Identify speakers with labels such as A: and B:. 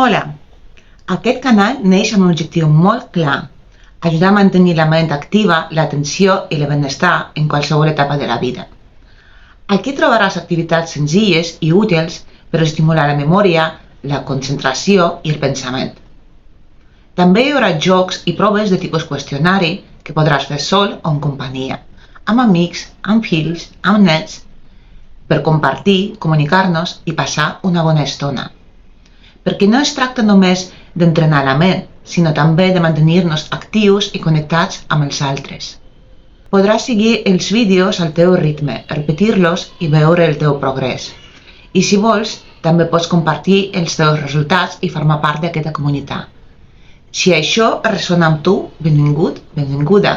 A: Hola, aquest canal neix amb un objectiu molt clar: ajudar a mantenir la ment activa, l'atenció i el benestar en qualsevol etapa de la vida. Aquí trobaràs activitats senzilles i útils per estimular la memòria, la concentració i el pensament. També hi haurà jocs i proves de tipus qüestionari que podràs fer sol o en companyia, amb amics, amb fills, amb nets, per compartir, comunicar-nos i passar una bona estona. Perquè no es tracta només d'entrenar la ment, sinó també de mantenir-nos actius i connectats amb els altres. Podràs seguir els vídeos al teu ritme, repetir-los i veure el teu progrés. I si vols, també pots compartir els teus resultats i formar part d'aquesta comunitat. Si això ressona amb tu, benvingut, benvinguda.